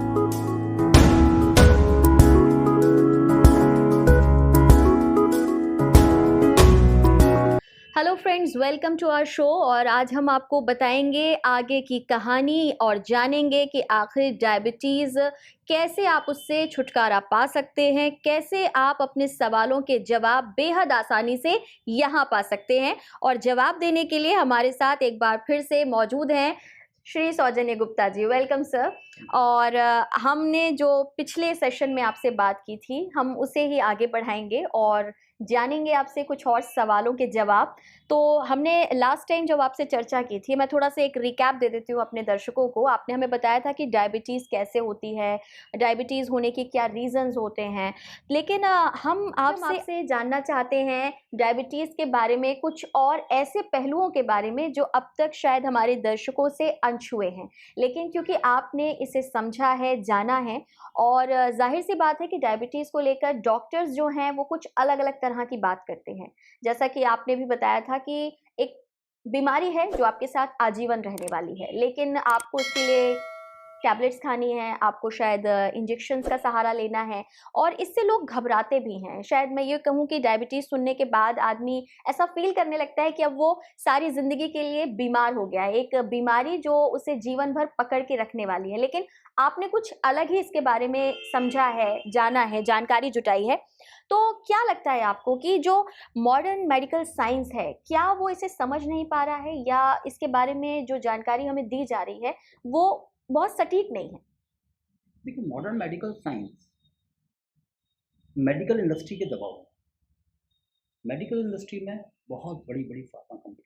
Hello friends, welcome to our show. और आज हम आपको बताएंगे आगे की कहानी और जानेंगे कि आखिर डायबिटीज़ कैसे आप उससे छुटकारा पा सकते हैं, कैसे आप अपने सवालों के जवाब बेहद आसानी से यहाँ पा सकते हैं। और जवाब देने के लिए हमारे साथ एक बार फिर से मौजूद हैं श्री सौजन्य गुप्ता जी। Welcome sir. और हमने जो पिछले सेशन में आपसे बात की थी, हम उसे ही आगे बढ़ाएंगे और जानेंगे आपसे कुछ और सवालों के जवाब। तो हमने लास्ट टाइम जब आपसे चर्चा की थी, मैं थोड़ा सा एक रिकैप दे देती हूँ अपने दर्शकों को। आपने हमें बताया था कि डायबिटीज़ कैसे होती है, डायबिटीज़ होने के क्या रीजंस होते हैं। लेकिन हम आपसे जानना चाहते हैं डायबिटीज़ के बारे में, कुछ और ऐसे पहलुओं के बारे में जो अब तक शायद हमारे दर्शकों से अनछुए हैं। लेकिन क्योंकि आपने इसे समझा है, जाना है, और जाहिर सी बात है कि डायबिटीज़ को लेकर डॉक्टर्स जो हैं वो कुछ अलग अलग तरह की बात करते हैं। जैसा कि आपने भी बताया था कि एक बीमारी है जो आपके साथ आजीवन रहने वाली है, लेकिन आपको उसके लिए टैबलेट्स खानी है, आपको शायद इंजेक्शंस का सहारा लेना है, और इससे लोग घबराते भी हैं। शायद मैं ये कहूँ कि डायबिटीज़ सुनने के बाद आदमी ऐसा फ़ील करने लगता है कि अब वो सारी ज़िंदगी के लिए बीमार हो गया है, एक बीमारी जो उसे जीवन भर पकड़ के रखने वाली है। लेकिन आपने कुछ अलग ही इसके बारे में समझा है, जाना है, जानकारी जुटाई है। तो क्या लगता है आपको कि जो मॉडर्न मेडिकल साइंस है, क्या वो इसे समझ नहीं पा रहा है, या इसके बारे में जो जानकारी हमें दी जा रही है वो बहुत सटीक नहीं है? देखिए, modern medical science medical industry के दबाव में। मेडिकल इंडस्ट्री में बहुत बड़ी-बड़ी फार्मा कंपनी,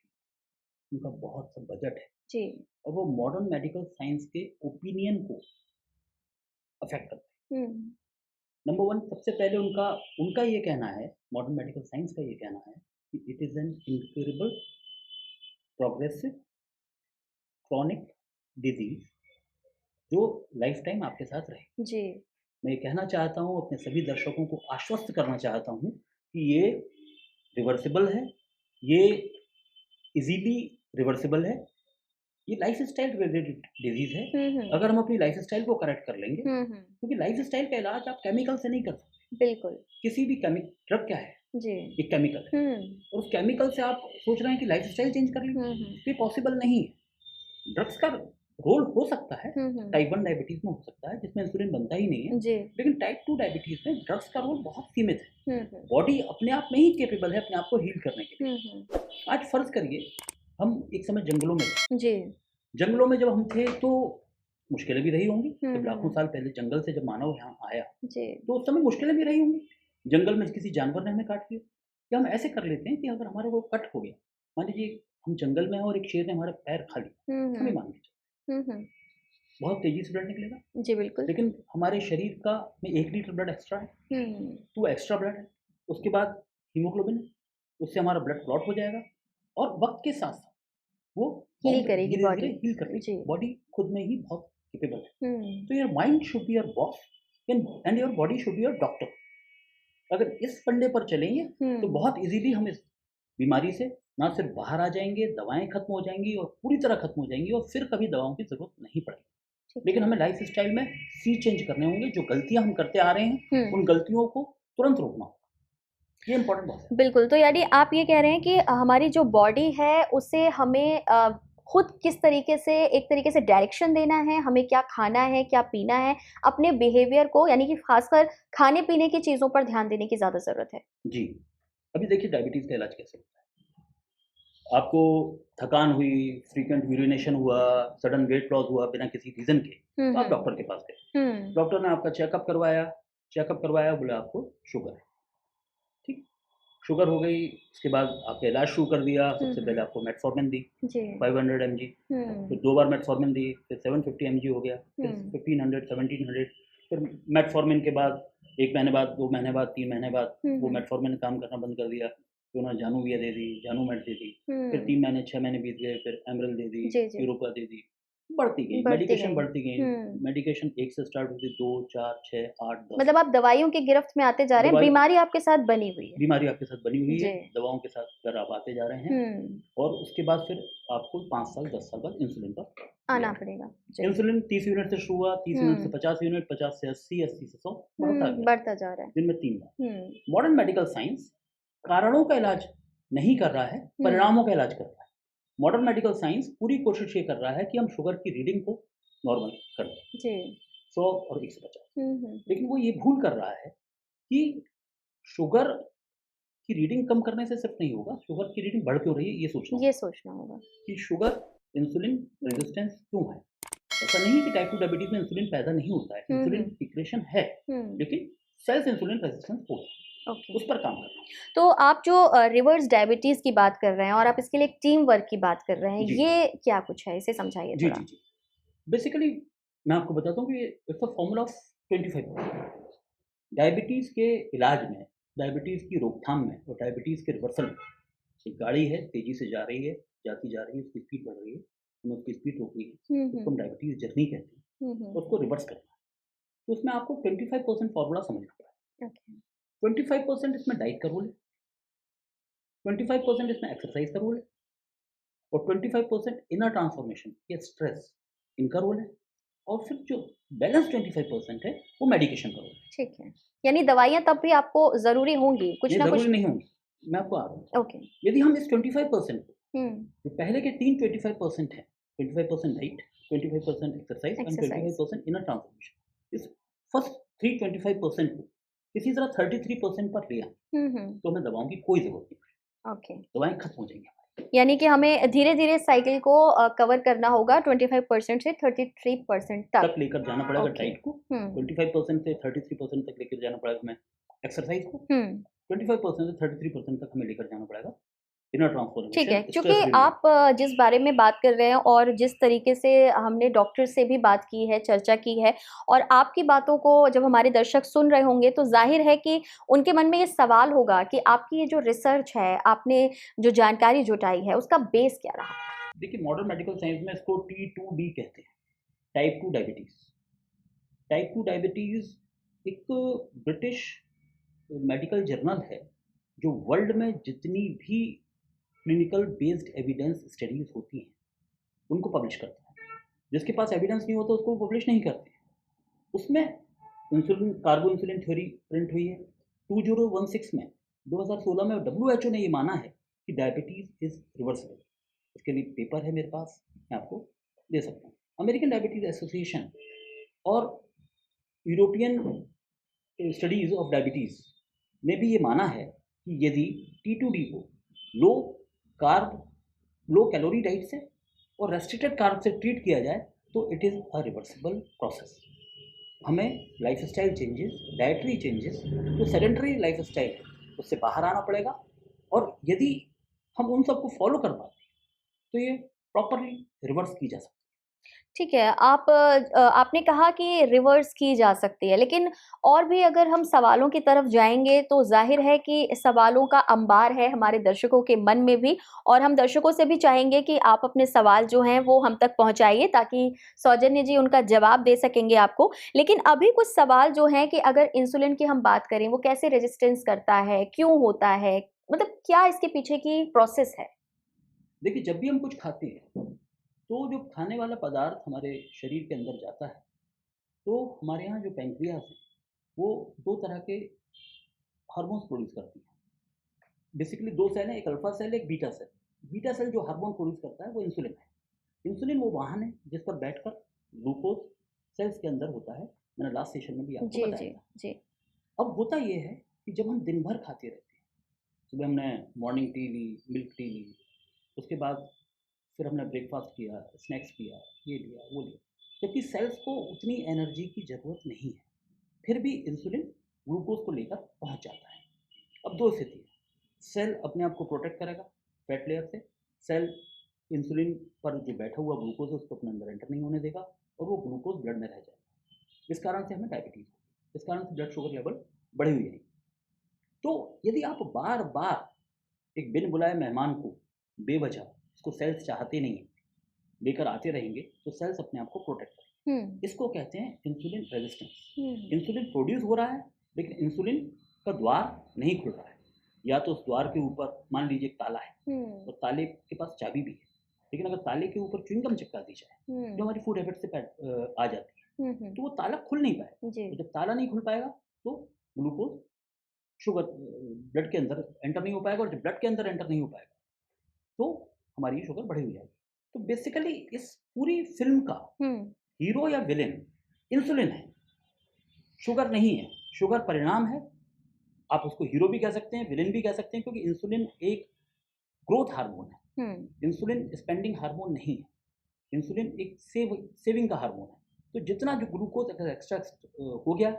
उनका बहुत सा बजट है जी। और वो मॉडर्न मेडिकल साइंस के ओपिनियन को अफ़ेक्ट करते हैं। हुँ। नंबर 1 सबसे पहले उनका उनका ये कहना है, मॉडर्न मेडिकल साइंस का ये कहना है कि it is an incurable, progressive, chronic disease जो लाइफ़ टाइम आपके साथ रहेगी। जी। मैं ये कहना चाहता हूँ, अपने सभी दर्शकों को आश्वस्त करना चाहता हूँ कि ये रिवर्सिबल है, ये ईज़िली रिवर्सिबल है, ये लाइफ़स्टाइल रिलेटेड डिज़ीज़ है। हुँ, हुँ। अगर हम अपनी लाइफ़स्टाइल को करेक्ट कर लेंगे, हुँ, हुँ। क्योंकि लाइफ़स्टाइल का इलाज आप केमिकल से नहीं कर सकते। बिल्कुल। किसी भी ड्रग क्या है? जी। एक केमिकल है हुँ। और उस केमिकल से आप सोच रहे हैं कि लाइफ़स्टाइल चेंज कर लेंगे, हुँ, हुँ। तो ये पॉसिबल नहीं है। ड्रग्स का रोल हो सकता है, हुँ, हुँ। टाइप 1 डायबिटीज़ में हो सकता है, जिसमें इंसुलिन बनता ही नहीं है, जी। लेकिन टाइप 2 डायबिटीज़ में ड्रग्स का रोल बहुत सीमित है। हुँ, हुँ। बॉडी अपने आप में ही कैपेबल है अपने आप को हील करने के हुँ, लिए। हुँ। आज फ़र्ज़ करिए, हम एक समय जंगलों में थे। जी। जंगलों में जब हम थे तो मुश्किलें भी रही होंगी, हुँ, जब लाखों हुँ। साल पहले जंगल से जब मानव यहाँ आया, जी। तो उस समय मुश्किलें भी रही होंगी। जंगल में किसी जानवर ने हमें काट लिया, या हम ऐसे कर लेते हैं कि अगर हमारा वो कट हो गया, मान लीजिए हम जंगल में हैं और एक शेर ने हमारा पैर खा लिया, हुँ, हम ही हुँ। मान के चलो, हुँ, हुँ। बहुत तेज़ी से ब्लड निकलेगा, जी, बिल्कुल। लेकिन हमारे शरीर का में 1 लीटर ब्लड एक्स्ट्रा है, हुँ। तो एक्स्ट्रा ब्लड है। उसके बाद हीमोग्लोबिन है, उससे हमारा ब्लड क्लॉट हो जाएगा और वक़्त के साथ-साथ वो हील बाउंड करेगी धीरे-धीरे बॉडी। हील कर लेगी। जी। बॉडी खुद में ही बहुत कैपेबल है। हुँ। तो your mind should be your boss and your body should be your doctor. अगर इस फंडे पर चलेंगे, तो हुँ। बहुत ईज़िली हम इस बीमारी से ना सिर्फ़ बाहर आ जाएँगे, दवाएँ खत्म हो जाएँगी और पूरी तरह खत्म हो जाएँगी और फिर कभी दवाओं की ज़रूरत नहीं पड़ेगी। ठीक लेकिन है। हमें लाइफ़स्टाइल में सी चेंज करने होंगे, जो गलतियाँ हम करते आ रहे हैं, हुँ। उन गलतियों को तुरंत रोकना होगा। ये इम्पोर्टेंट बात है। बिल्कुल, तो यानी आप ये कह रहे हैं कि हमारी जो बॉडी है उसे हमें खुद किस तरीके से, एक तरीके से डायरेक्शन देना है, हमें क्या खाना है, क्या पीना है, अपने बिहेवियर को, यानी कि ख़ासकर खाने-पीने की चीज़ों पर ध्यान देने की ज़्यादा ज़रूरत है। जी। अभी देखिए डायबिटीज़ का इलाज कैसे होता है। आपको थकान हुई, फ्रीक्वेंट यूरिनेशन हुआ, सडन वेट लॉस हुआ बिना किसी रीज़न के, हुँ, तो आप हुँ। डॉक्टर के पास गए। हुँ। डॉक्टर ने आपका चेकअप करवाया, बोला आपको शुगर है, ठीक? शुगर हो गई, उसके बाद आपका इलाज शुरू कर दिया। हुँ, सबसे हुँ। पहले आपको मेटफॉर्मिन दी, जी। 500 एमजी, फिर हुँ। 2 बार मेटफॉर्मिन दी, फिर 750 एमजी हो गया, फिर हुँ। 1500, 1700, फिर मेटफॉर्मिन के बाद 1 महीने बाद, 2 महीने बाद, 3 महीने बाद हुँ, वो हुँ। मेटफॉर्मिन काम करना बंद कर दिया। फिर उन्होंने जानुविया दे दी, जानुमेट दे दी, फिर हुँ। 3 महीने, 6 महीने बीत गए, फिर एमरल दे दी, जी, जी। यूरोपा दे दी। बढ़ती गई, बढ़ती मेडिकेशन गई। बढ़ती गई। हुँ। मेडिकेशन 1 से स्टार्ट होती 2, 4, 6, 8, 10 मतलब आप दवाइयों की गिरफ्त में आते जा रहे हैं, दवाई बीमारी आपके साथ बनी हुई है। बीमारी आपके साथ बनी हुई है, जी। दवाओं के साथ अगर आप आते जा रहे हैं हुँ, और उसके बाद फिर आपको 5 साल, 10 साल बाद इंसुलिन पर आना लेना पड़ेगा। है। जी। इंसुलिन 30 यूनिट से शुरू हुआ, 30 यूनिट से हुँ, 50 यूनिट, 50 से 80, 80 से 100 बढ़ता गया, बढ़ता जा रहा है। दिन में 3 बार। हुँ, मॉडर्न मेडिकल साइंस कारणों का इलाज नहीं कर रहा है, हुँ, परिणामों का इलाज कर रहा है। मॉडर्न मेडिकल साइंस पूरी कोशिश ये कर रहा है कि हम शुगर की रीडिंग को नॉर्मल कर दें, जी। 100 और 150। हुँ, हुँ, लेकिन वो ये भूल कर रहा है कि शुगर की रीडिंग कम करने से सिर्फ नहीं होगा, शुगर की रीडिंग बढ़ क्यों रही है, ये सोचना ये होगा सोचना होगा। कि शुगर इंसुलिन हुँ, रेजिस्टेंस क्यों है? ऐसा नहीं है कि टाइप 2 डायबिटीज़ में इंसुलिन पैदा नहीं होता है, हुँ, इंसुलिन हुँ, सीक्रेशन है, हुँ, लेकिन सेल्फ इंसुलिन रेजिस्टेंस होता है, ओके। उस पर काम करना है। तो आप जो रिवर्स डायबिटीज़ की बात कर रहे हैं और आप इसके लिए एक टीम वर्क की बात कर रहे हैं, जी, ये क्या कुछ है? इसे समझाइए जी, जी, थोड़ा। जी। बेसिकली मैं आपको बताता हूँ कि it's a formula of 25। Diabetes के इलाज में, डायबिटीज़ की रोकथाम में और डायबिटीज़ के रिवर्सल में, एक गाड़ी है, तेज़ी से जा रही है, जाती जा रही है, उसकी स्पीड बढ़ रही है, हमें उसकी स्पीड रोकनी है, हुँ, उसको हुँ, हम डायबिटीज़ जर्नी कहते हैं, हुँ, हुँ, उसको रिवर्स करना है। तो उसमें आपको 25% फॉर्मूला समझना पड़ेगा। ओके। 25% इसमें डाइट का रोल है, 25% इसमें एक्सरसाइज का रोल है और 25% इनर ट्रांसफॉर्मेशन या स्ट्रेस इनका रोल है और फिर जो बैलेंस 25% है, वो मेडिकेशन का रोल है। ठीक है। यानी दवाइयाँ तब भी आपको ज़रूरी होंगी, कुछ नहीं, ना ज़रूरी कुछ। नहीं होंगी, मैं आपको आ रहा हूँ। ओके। यदि हम इस 25% को हुँ, जो पहले के 3 25% हैं, 25% diet, 25% exercise and exercise. 25% inner transformation, इस फर्स्ट 3 25% को किसी तरह 33% पर ले आएँ, हुँ, हुँ, तो हमें दवाओं की कोई ज़रूरत नहीं पड़ेगी, ओके। दवाएँ खत्म हो जाएँगी हमारी। यानी कि हमें धीरे-धीरे साइकिल को कवर करना होगा 25% से 33% तक। तक लेकर जाना पड़ेगा ओके। डाइट को, हुँ, 25% से 33% तक लेकर जाना पड़ेगा हमें एक्सरसाइज को, हुँ। 25% से 33% तक हमें लेकर जाना पड़ेगा इनर ठीक है, ट्रांसफॉर्मेशन, क्योंकि स्ट्रेस रिलीव। आप जिस बारे में बात कर रहे हैं और जिस तरीके से हमने डॉक्टर से भी बात की है, चर्चा की है और आपकी बातों को जब हमारे दर्शक सुन रहे होंगे तो ज़ाहिर है कि उनके मन में ये सवाल होगा कि आपकी ये जो रिसर्च है, आपने जो जानकारी जुटाई है, उसका बेस क्या रहा? देखिए मॉडर्न मेडिकल साइंस में इसको T2D कहते हैं, टाइप 2 डायबिटीज़। टाइप 2 डायबिटीज़ एक ब्रिटिश मेडिकल जर्नल है, जो वर्ल्ड में जितनी भी क्लिनिकल बेस्ड एविडेंस स्टडीज़ होती हैं, उनको पब्लिश करता है। जिसके पास एविडेंस नहीं होता उसको वो पब्लिश नहीं करते। उसमें इंसुलिन कार्बो इंसुलिन थ्योरी प्रिंट हुई है। 2016 में 2016 में डब्ल्यूएचओ ने ये माना है कि डायबिटीज़ इज़ रिवर्सिबल। इसके लिए पेपर है मेरे पास, मैं आपको दे सकता हूँ। अमेरिकन डायबिटीज़ एसोसिएशन और यूरोपियन स्टडीज़ ऑफ डायबिटीज़ ने भी ये माना है कि यदि T2D को low carb, low calorie diet से और रेस्ट्रिक्टेड कार्ब से ट्रीट किया जाए, तो it is a reversible process. हमें लाइफ़स्टाइल चेंजेस, डाइटरी चेंजेस, जो सेडेंटरी लाइफ़स्टाइल है, उससे बाहर आना पड़ेगा और यदि हम उन सबको फ़ॉलो कर पाते हैं, तो ये प्रॉपर्ली रिवर्स की जा सकती ठीक है, आपने कहा कि रिवर्स की जा सकती है, लेकिन और भी अगर हम सवालों की तरफ जाएँगे तो ज़ाहिर है कि सवालों का अंबार है हमारे दर्शकों के मन में भी और हम दर्शकों से भी चाहेंगे कि आप अपने सवाल जो हैं वो हम तक पहुँचाइए ताकि सौजन्य जी उनका जवाब दे सकेंगे आपको। लेकिन अभी कुछ सवाल जो हैं कि अगर इंसुलिन की हम बात करें, वो कैसे रेज़िस्टेंस करता है? क्यों होता है? मतलब क्या इसके पीछे की प्रोसेस है? है। देखिए, जब भी हम कुछ खाते हैं, तो जो खाने वाला पदार्थ हमारे शरीर के अंदर जाता है, तो हमारे यहाँ जो पैंक्रियाज़ है, वो 2 तरह के हार्मोन्स प्रोड्यूस करती है। बेसिकली 2 सेल हैं, एक अल्फा सेल, एक बीटा सेल। बीटा सेल जो हार्मोन प्रोड्यूस करता है, वो इंसुलिन है। इंसुलिन वो वाहन है, जिस पर बैठकर ग्लूकोज़ सेल्स के अंदर होता है। मैंने लास्ट सेशन में भी आपको जी, बताया जी, था। जी। अब होता ये है कि जब हम दिन भर खाते रहते हैं, सुबह हमने मॉर्निंग टी ली, मिल्क टी ली, उसके बाद फिर हमने ब्रेकफ़ास्ट किया, स्नैक्स किया, ये लिया, वो लिया, जबकि सेल्स को उतनी एनर्जी की ज़रूरत नहीं है, फिर भी इंसुलिन ग्लूकोज़ को लेकर पहुँच जाता है। अब 2 स्थिति है, सेल अपने आप को प्रोटेक्ट करेगा फैट लेयर से, सेल इंसुलिन पर जो बैठा हुआ ग्लूकोज़ है उसको अपने अंदर एंटर नहीं होने देगा और वो ग्लूकोज़ ब्लड में रह जाएगा। इस कारण से हमें डायबिटीज़ होगी, इस कारण से ब्लड शुगर लेवल बढ़ी हुई है। तो यदि आप बार-बार एक बिन बुलाए मेहमान को बेवजह, जिसको सेल्स चाहते नहीं हैं, लेकर आते रहेंगे तो सेल्स अपने आप को प्रोटेक्ट करेंगे। इसको कहते हैं इंसुलिन रेजिस्टेंस। इंसुलिन प्रोड्यूस हो रहा है लेकिन इंसुलिन का द्वार नहीं खुल रहा है, या तो उस द्वार के ऊपर मान लीजिए ताला है और ताले के पास चाबी भी है, लेकिन अगर ताले के ऊपर च्युइंगम चिपका दी जाए जो हमारी फूड हैबिट से आ जाती है तो वो ताला खुल नहीं पाएगा। तो जब ताला नहीं खुल पाएगा तो ग्लूकोज शुगर ब्लड के अंदर एंटर नहीं हो पाएगा, और जब ब्लड के अंदर एंटर नहीं हो पाएगा तो हमारी शुगर बढ़ी हुई जाएगी। तो बेसिकली इस पूरी फिल्म का हीरो या विलेन इंसुलिन है, शुगर नहीं है। शुगर परिणाम है, आप उसको हीरो भी कह सकते हैं, विलेन भी कह सकते हैं, क्योंकि इंसुलिन एक ग्रोथ हार्मोन है। इंसुलिन स्पेंडिंग हार्मोन नहीं है, इंसुलिन एक सेविंग का हार्मोन है। तो जितना जो ग्लूकोज अगर एक्स्ट्रा हो गया,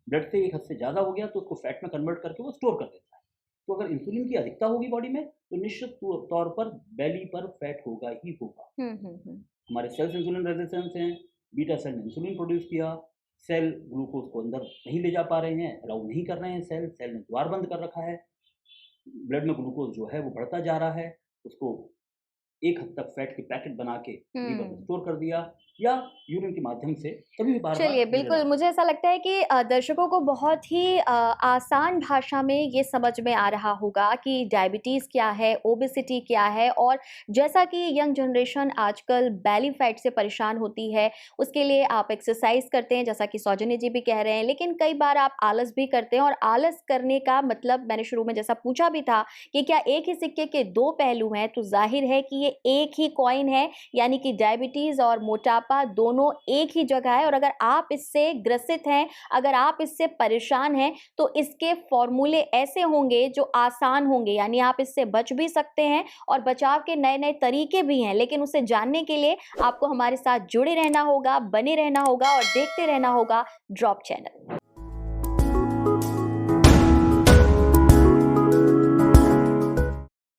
ब्लड से एक हद से ज़्यादा हो गया, तो उसको फैट में कन्वर्ट करके वो स्टोर कर देता है। तो अगर इंसुलिन की अधिकता होगी बॉडी में तो निश्चित तौर पर बेली पर फैट होगा ही होगा। हमारे सेल्स इंसुलिन रेजिस्टेंस हैं, बीटा सेल ने इंसुलिन प्रोड्यूस किया, सेल ग्लूकोज को अंदर नहीं ले जा पा रहे हैं, अलाउ नहीं कर रहे हैं, सेल ने द्वार बंद कर रखा है, ब्लड में ग्लूकोज जो है वो बढ़ता जा रहा है, उसको एक हद तक फैट के पैकेट बना के लीवर में स्टोर कर दिया, या यूरिन के माध्यम से कभी भी बार-बार। चलिए, बिल्कुल मुझे ऐसा लगता है कि दर्शकों को बहुत ही आसान भाषा में ये समझ में आ रहा होगा कि डायबिटीज़ क्या है, ओबेसिटी क्या है, और जैसा कि यंग जनरेशन आजकल बेली फैट से परेशान होती है, उसके लिए आप एक्सरसाइज करते हैं जैसा कि सौजन्य जी भी कह रहे हैं, लेकिन कई बार आप आलस भी करते हैं। और आलस करने का मतलब मैंने शुरू में जैसा पूछा भी था कि क्या एक ही सिक्के के दो पहलू हैं, तो जाहिर है कि ये एक ही कॉइन है, यानी कि डायबिटीज़ और मोटापा दोनों एक ही जगह है। और अगर आप इससे ग्रसित हैं, अगर आप इससे परेशान हैं, तो इसके फॉर्मूले ऐसे होंगे जो आसान होंगे, यानी आप इससे बच भी सकते हैं और बचाव के नए-नए तरीके भी हैं। लेकिन उसे जानने के लिए आपको हमारे साथ जुड़े रहना होगा, बने रहना होगा और देखते रहना होगा ड्रॉप चैनल।